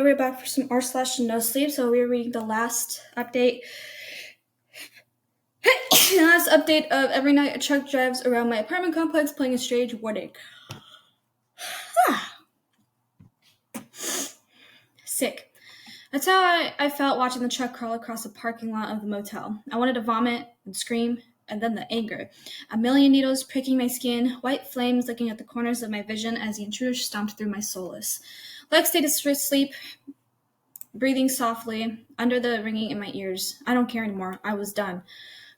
We're back for some r/no sleep. So we're reading the last update. The last update of every night a truck drives around my apartment complex playing a strange warning. Sick. That's how I felt watching the truck crawl across the parking lot of the motel. I wanted to vomit and scream, and then the anger. A million needles pricking my skin, white flames licking at the corners of my vision as the intruder stomped through my solace. Lex stayed asleep, breathing softly, under the ringing in my ears. I don't care anymore. I was done.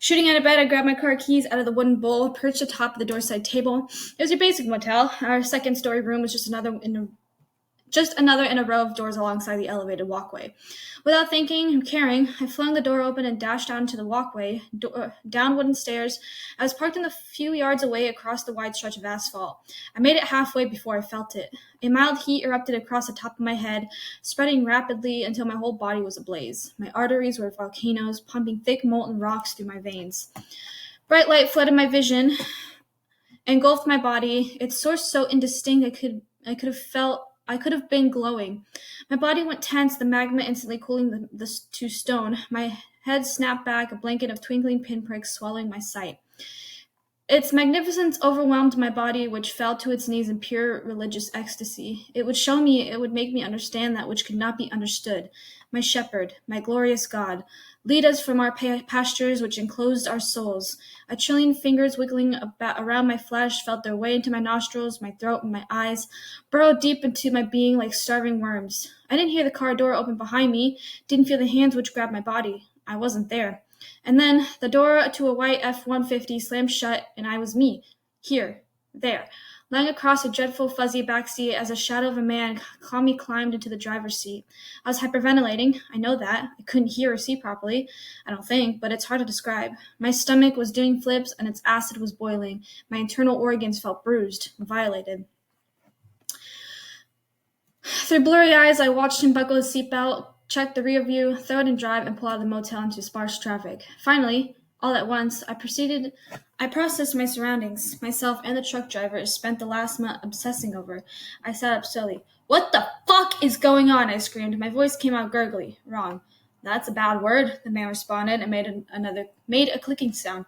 Shooting out of bed, I grabbed my car keys out of the wooden bowl, perched atop of the doorside table. It was your basic motel. Our second-story room was just another in a row of doors alongside the elevated walkway. Without thinking or caring, I flung the door open and dashed out into the walkway, down wooden stairs. I was parked in a few yards away across the wide stretch of asphalt. I made it halfway before I felt it. A mild heat erupted across the top of my head, spreading rapidly until my whole body was ablaze. My arteries were volcanoes, pumping thick molten rocks through my veins. Bright light flooded my vision, engulfed my body, its source so indistinct I could have been glowing. My body went tense, the magma instantly cooling to stone. My head snapped back, a blanket of twinkling pinpricks swallowing my sight. Its magnificence overwhelmed my body, which fell to its knees in pure religious ecstasy. It would make me understand that which could not be understood. My shepherd, my glorious God, lead us from our pastures which enclosed our souls. A trillion fingers wiggling around my flesh felt their way into my nostrils, my throat, and my eyes, burrowed deep into my being like starving worms. I didn't hear the car door open behind me, didn't feel the hands which grabbed my body. I wasn't there. And then the door to a white F-150 slammed shut, and I was me, here, there, lying across a dreadful fuzzy backseat as a shadow of a man calmly climbed into the driver's seat. I was hyperventilating, I know that. I couldn't hear or see properly, I don't think, but it's hard to describe. My stomach was doing flips, and its acid was boiling. My internal organs felt bruised, violated. Through blurry eyes, I watched him buckle his seatbelt, check the rear view, throw it in drive, and pull out of the motel into sparse traffic. Finally, all at once, I processed my surroundings. Myself and the truck driver spent the last month obsessing over. I sat up slowly. "What the fuck is going on?" I screamed. My voice came out gurgly. "Wrong." "That's a bad word," the man responded and made a clicking sound.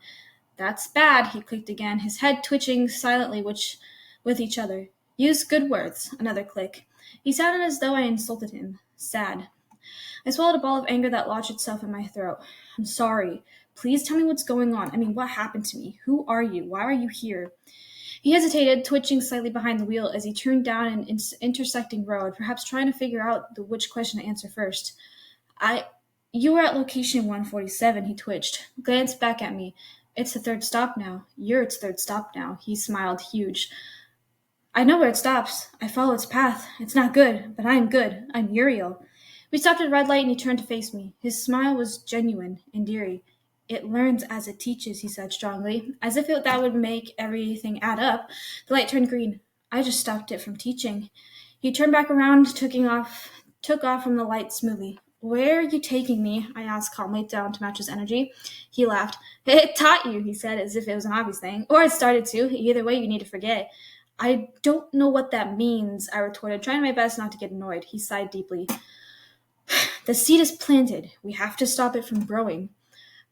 "That's bad," he clicked again, his head twitching silently with each other. "Use good words." Another click. He sounded as though I insulted him. Sad. I swallowed a ball of anger that lodged itself in my throat. "I'm sorry. Please tell me what's going on. I mean, what happened to me? Who are you? Why are you here?" He hesitated, twitching slightly behind the wheel as he turned down an intersecting road, perhaps trying to figure out which question to answer first. You were at location 147, he twitched. Glanced back at me. "It's the third stop now. You're its third stop now." He smiled, huge. "I know where it stops. I follow its path. It's not good, but I'm good. I'm Uriel." We stopped at a red light and he turned to face me. His smile was genuine, endearing. "It learns as it teaches," he said strongly, as if that would make everything add up. The light turned green. "I just stopped it from teaching." He turned back around, took off from the light smoothly. "Where are you taking me?" I asked calmly, down to match his energy. He laughed. "It taught you," he said, as if it was an obvious thing. "Or it started to. Either way, you need to forget." "I don't know what that means," I retorted, trying my best not to get annoyed. He sighed deeply. "The seed is planted. We have to stop it from growing."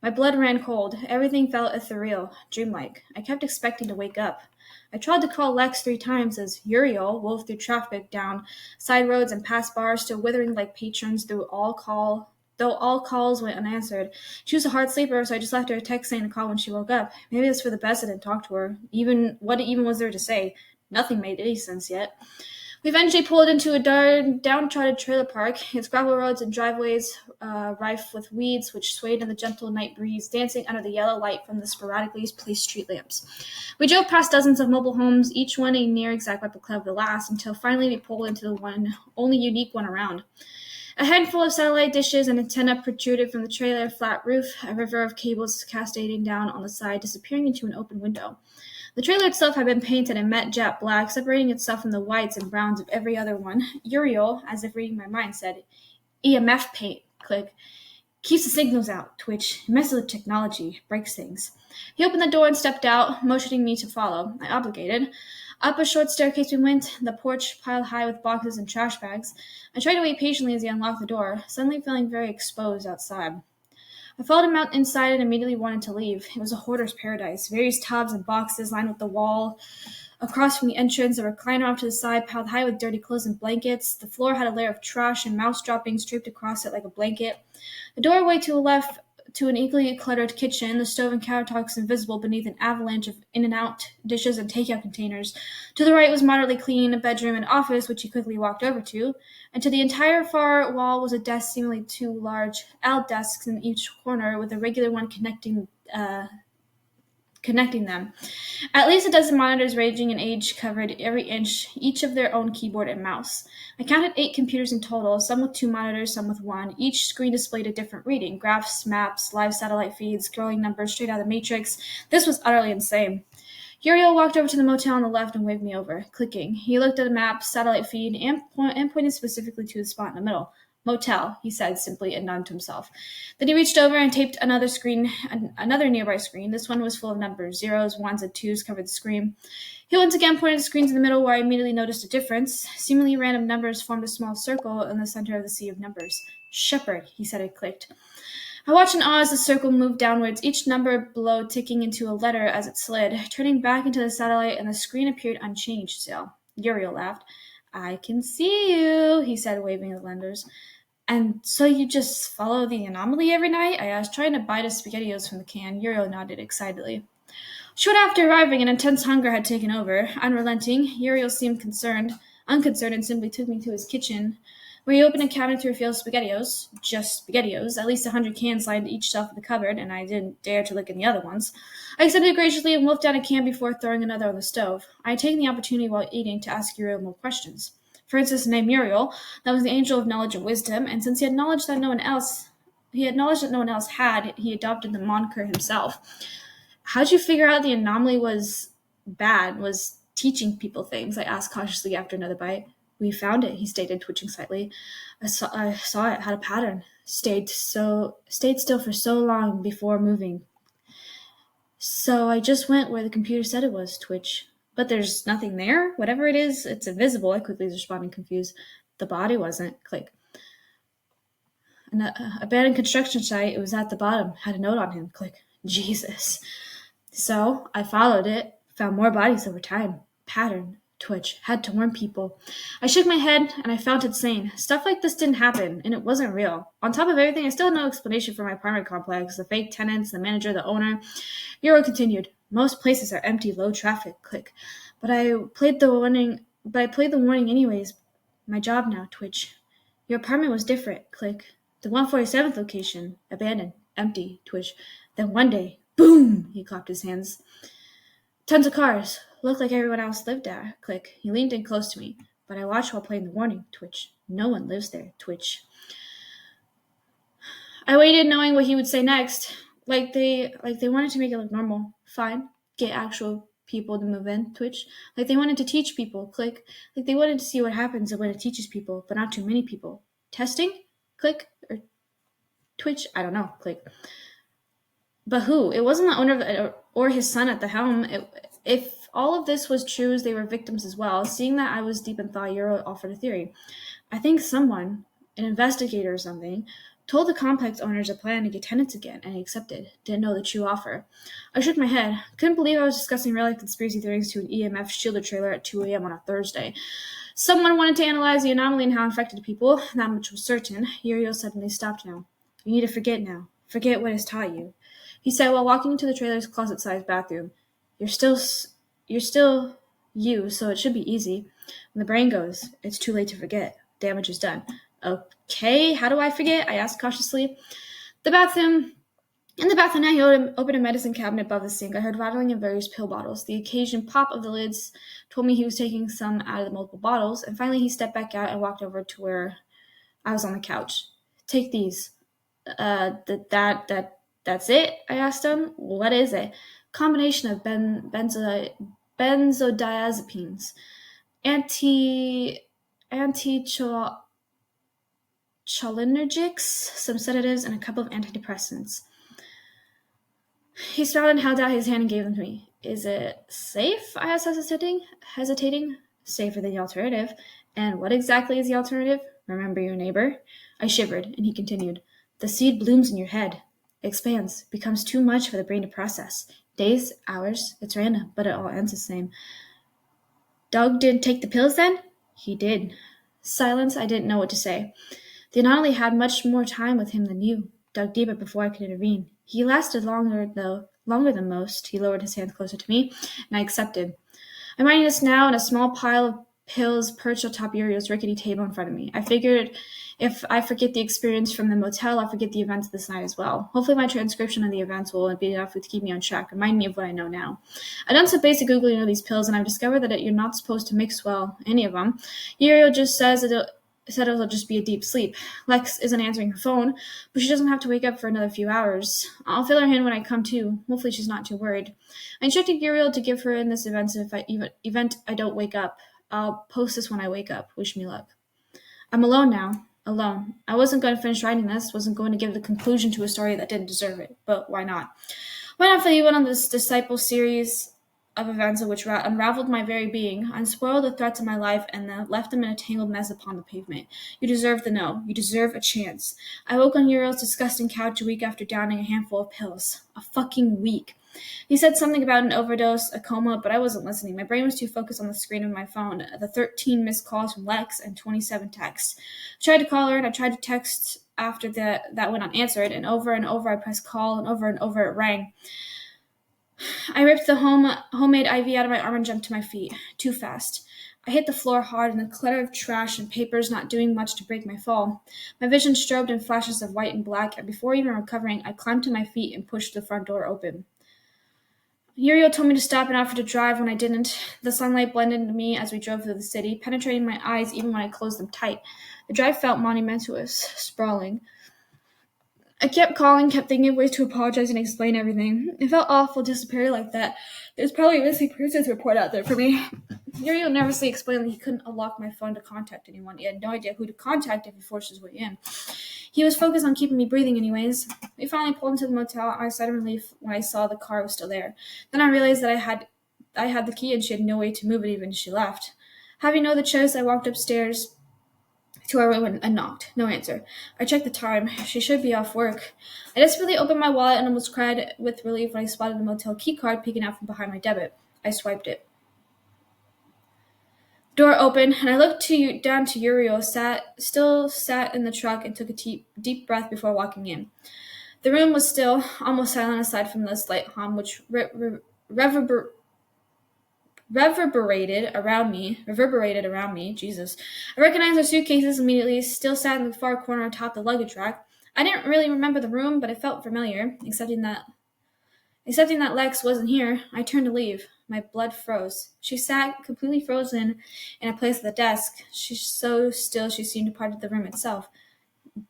My blood ran cold. Everything felt ethereal, dreamlike. I kept expecting to wake up. I tried to call Lex 3 times as Uriel wove through traffic, down side roads and past bars, still withering like patrons though all calls went unanswered. She was a hard sleeper, so I just left her a text saying to call when she woke up. Maybe it's for the best I didn't talk to her. What even was there to say? Nothing made any sense yet. We eventually pulled into a downtrodden trailer park, its gravel roads and driveways rife with weeds which swayed in the gentle night breeze, dancing under the yellow light from the sporadically placed street lamps. We drove past dozens of mobile homes, each one a near exact replica of the last, until finally we pulled into the only unique one around. A handful of satellite dishes and antenna protruded from the trailer flat roof, a river of cables cascading down on the side, disappearing into an open window. The trailer itself had been painted in matte jet black, separating itself from the whites and browns of every other one. Uriel, as if reading my mind, said, "EMF paint." Click. Keeps the signals out, Twitch. Messes with technology. Breaks things. He opened the door and stepped out, motioning me to follow. I obligated. Up a short staircase we went, the porch piled high with boxes and trash bags. I tried to wait patiently as he unlocked the door, suddenly feeling very exposed outside. I followed him out inside and immediately wanted to leave. It was a hoarder's paradise. Various tubs and boxes lined with the wall. Across from the entrance, a recliner off to the side, piled high with dirty clothes and blankets. The floor had a layer of trash and mouse droppings draped across it like a blanket. The doorway to the left to an equally cluttered kitchen, the stove and countertops invisible beneath an avalanche of in-and-out dishes and takeout containers. To the right was moderately clean, a bedroom and office, which he quickly walked over to, and to the entire far wall was a desk seemingly two large L desks in each corner, with a regular one connecting them. At least a dozen monitors ranging in age covered every inch, each of their own keyboard and mouse. I counted 8 computers in total, some with 2 monitors, some with 1. Each screen displayed a different reading: graphs, maps, live satellite feeds, scrolling numbers straight out of the Matrix. This was utterly insane. Uriel walked over to the motel on the left and waved me over, clicking. He looked at the map, satellite feed, and pointed specifically to the spot in the middle. Motel, he said simply and nodded to himself. Then he reached over and taped another nearby screen. This one was full of numbers. Zeros, ones, and twos covered the screen. He once again pointed to screens in the middle, where I immediately noticed a difference. Seemingly random numbers formed a small circle in the center of the sea of numbers. Shepherd, he said, it clicked. I watched in awe as the circle moved downwards, each number below ticking into a letter as it slid, turning back into the satellite, and the screen appeared unchanged still. Uriel laughed. I can see you, he said, waving at the lenders. And so you just follow the anomaly every night? I asked, trying to bite a SpaghettiOs from the can. Uriel nodded excitedly. Short after arriving, an intense hunger had taken over. Unrelenting, Uriel seemed unconcerned, and simply took me to his kitchen, where he opened a cabinet to reveal SpaghettiOs. Just SpaghettiOs. At least 100 cans lined each shelf of the cupboard, and I didn't dare to look in the other ones. I accepted graciously and wolfed down a can before throwing another on the stove. I had taken the opportunity while eating to ask Uriel more questions. For instance, the name Muriel, that was the angel of knowledge and wisdom, and since he had acknowledged that no one else had, he adopted the moniker himself. How'd you figure out the anomaly was teaching people things? I asked cautiously after another bite. We found it, he stated, twitching slightly. I saw it, had a pattern. Stayed still for so long before moving. So I just went where the computer said it was, Twitch. But there's nothing there? Whatever it is, it's invisible, I quickly responded, confused. The body wasn't. Click. An abandoned construction site, it was at the bottom. Had a note on him. Click. Jesus. So I followed it, found more bodies over time. Pattern. Twitch. Had to warn people. I shook my head, and I felt insane. Stuff like this didn't happen, and it wasn't real. On top of everything, I still had no explanation for my apartment complex, the fake tenants, the manager, the owner. Euro continued. Most places are empty, low traffic. Click. But I played the warning anyways. My job now, Twitch. Your apartment was different. Click. The 147th location. Abandoned. Empty. Twitch. Then one day, boom! He clapped his hands. Tons of cars. Looked like everyone else lived there. Click. He leaned in close to me. But I watched while playing the warning. Twitch. No one lives there. Twitch. I waited, knowing what he would say next. Like they wanted to make it look normal. Fine. Get actual people to move in. Twitch. Like they wanted to teach people. Click. Like they wanted to see what happens when it teaches people, but not too many people. Testing? Click. Or Twitch? I don't know. Click. But who? It wasn't the owner or his son at the helm. If all of this was true, they were victims as well. Seeing that I was deep in thought, Euro offered a theory. I think someone, an investigator or something, told the complex owners a plan to get tenants again, and he accepted. Didn't know the true offer. I shook my head. Couldn't believe I was discussing real-life conspiracy theories to an EMF shielded trailer at 2 a.m. on a Thursday. Someone wanted to analyze the anomaly and how it affected people. That much was certain. Uriel suddenly stopped now. You need to forget now. Forget what it's taught you, he said while walking into the trailer's closet-sized bathroom. You're still you, so it should be easy. When the brain goes, it's too late to forget. Damage is done. Okay, how do I forget? I asked cautiously. In the bathroom now, he opened a medicine cabinet above the sink. I heard rattling of various pill bottles. The occasional pop of the lids told me he was taking some out of the multiple bottles, and finally he stepped back out and walked over to where I was on the couch. Take these. That's it? I asked him. What is it? Combination of benzodiazepines. Anti cholinergics, some sedatives, and a couple of antidepressants. He smiled and held out his hand and gave them to me. Is it safe? I asked, hesitating. Safer than the alternative. And what exactly is the alternative? Remember your neighbor? I shivered, and he continued. The seed blooms in your head, expands, becomes too much for the brain to process. Days, hours, it's random, but it all ends the same. Doug didn't take the pills then? He did. Silence, I didn't know what to say. They not only had much more time with him than you, dug deeper before I could intervene. He lasted longer than most. He lowered his hand closer to me, and I accepted. I'm writing this now in a small pile of pills perched atop Uriel's rickety table in front of me. I figured if I forget the experience from the motel, I'll forget the events of this night as well. Hopefully my transcription of the events will be enough to keep me on track, remind me of what I know now. I've done some basic Googling of these pills, and I've discovered that you're not supposed to mix any of them. Uriel just said it'll just be a deep sleep. Lex isn't answering her phone, but she doesn't have to wake up for another few hours. I'll fill her in when I come to. Hopefully she's not too worried. I instructed Uriel to give her in this event if I don't wake up. I'll post this when I wake up. Wish me luck. I'm alone now. Alone. I wasn't going to finish writing this, wasn't going to give the conclusion to a story that didn't deserve it, but why not? Why not fill you in on this disciple series of events of which unraveled my very being, unspoiled the threats of my life, and then left them in a tangled mess upon the pavement. You deserve the no. You deserve a chance. I woke on Uriel's disgusting couch a week after downing a handful of pills. A fucking week. He said something about an overdose, a coma, but I wasn't listening. My brain was too focused on the screen of my phone, the 13 missed calls from Lex and 27 texts. I tried to call her, and I tried to text after that went unanswered, and over I pressed call, and over it rang. I ripped the homemade IV out of my arm and jumped to my feet. Too fast. I hit the floor hard, and the clatter of trash and papers not doing much to break my fall. My vision strobed in flashes of white and black, and before even recovering, I climbed to my feet and pushed the front door open. Uriel told me to stop and offered to drive when I didn't. The sunlight blended into me as we drove through the city, penetrating my eyes even when I closed them tight. The drive felt monumentous, sprawling. I kept calling, kept thinking of ways to apologize and explain everything. It felt awful to disappear like that. There's probably a missing persons report out there for me. Uriel nervously explained that he couldn't unlock my phone to contact anyone. He had no idea who to contact if he forced his way in. He was focused on keeping me breathing anyways. We finally pulled into the motel. I sighed in relief when I saw the car was still there. Then I realized that I had the key and she had no way to move it even if she left. Having no other choice, I walked upstairs to our room and knocked. No answer. I checked the time. She should be off work. I desperately opened my wallet and almost cried with relief when I spotted the motel key card peeking out from behind my debit. I swiped it. The door opened, and I looked down to Uriel, still sat in the truck, and took a deep breath before walking in. The room was still, almost silent aside from the slight hum which reverberated around me. Jesus. I recognized the suitcases immediately, still sat in the far corner atop the luggage rack. I didn't really remember the room, but it felt familiar, excepting that Lex wasn't here. I turned to leave. My blood froze. She sat completely frozen in a place at the desk. She's so still she seemed part of the room itself.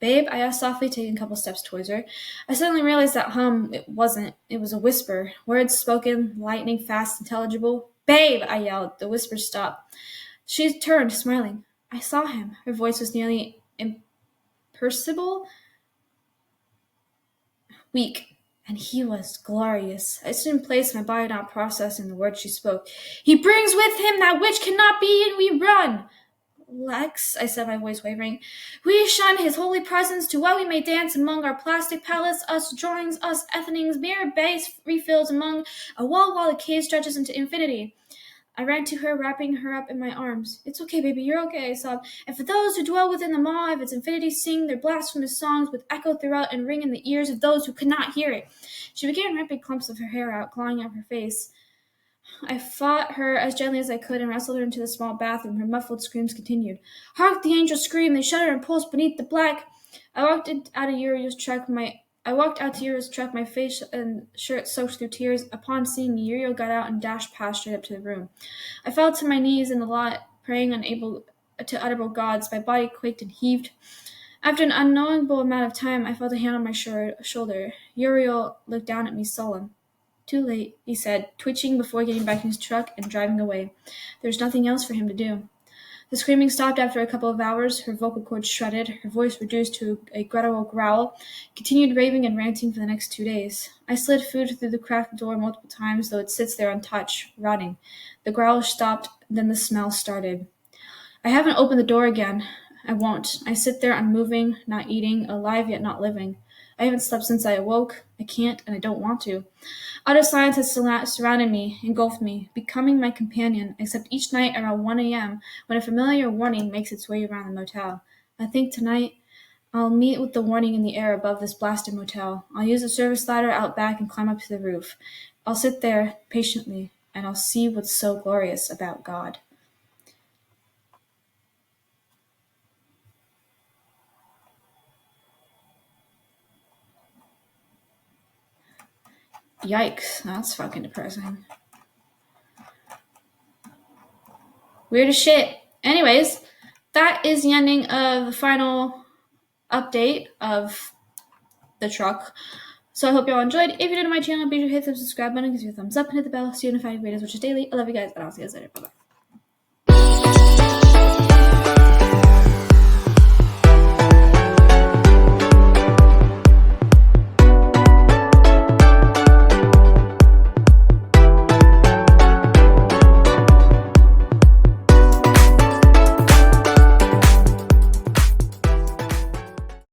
Babe, I asked softly, taking a couple steps towards her. I suddenly realized that it wasn't. It was a whisper. Words spoken, lightning fast, intelligible. Babe, I yelled. The whisper stopped. She turned, smiling. I saw him. Her voice was nearly imperceptible, weak. And he was glorious. I stood in place, my body not processing the words she spoke. He brings with him that which cannot be, and we run. Lex, I said, my voice wavering, we shun his holy presence to what we may dance among our plastic palettes, us drawings, us ethanings, mere base refills among a wall while the cave stretches into infinity. I ran to her, wrapping her up in my arms. It's okay, baby, you're okay, I sobbed. And for those who dwell within the maw of its infinity sing their blasphemous songs with echo throughout and ring in the ears of those who could not hear it. She began ripping clumps of her hair out, clawing out her face. I fought her as gently as I could and wrestled her into the small bathroom. Her muffled screams continued. Hark the angels scream, they shudder and pulse beneath the black. I walked out to Uriel's truck, my face and shirt soaked through tears. Upon seeing me, Uriel got out and dashed past straight up to the room. I fell to my knees in the lot, praying unable to utterable gods. My body quaked and heaved. After an unknowable amount of time, I felt a hand on my shoulder. Uriel looked down at me sullen. Too late, he said, twitching before getting back in his truck and driving away. There's nothing else for him to do. The screaming stopped after a couple of hours, her vocal cords shredded, her voice reduced to a guttural growl, continued raving and ranting for the next 2 days. I slid food through the cracked door multiple times, though it sits there untouched, rotting. The growl stopped, then the smell started. I haven't opened the door again. I won't. I sit there unmoving, not eating, alive yet not living. I haven't slept since I awoke. I can't, and I don't want to. Utter silence has surrounded me, engulfed me, becoming my companion, except each night around 1 a.m. when a familiar warning makes its way around the motel. I think tonight I'll meet with the warning in the air above this blasted motel. I'll use the service ladder out back and climb up to the roof. I'll sit there patiently, and I'll see what's so glorious about God. Yikes, that's fucking depressing. Weird as shit. Anyways, that is the ending of the final update of the truck. So I hope y'all enjoyed. If you're new to my channel, be sure to hit the subscribe button, give me a thumbs up, and hit the bell so you're notified of videos, which is daily. I love you guys, and I'll see you guys later. Bye-bye.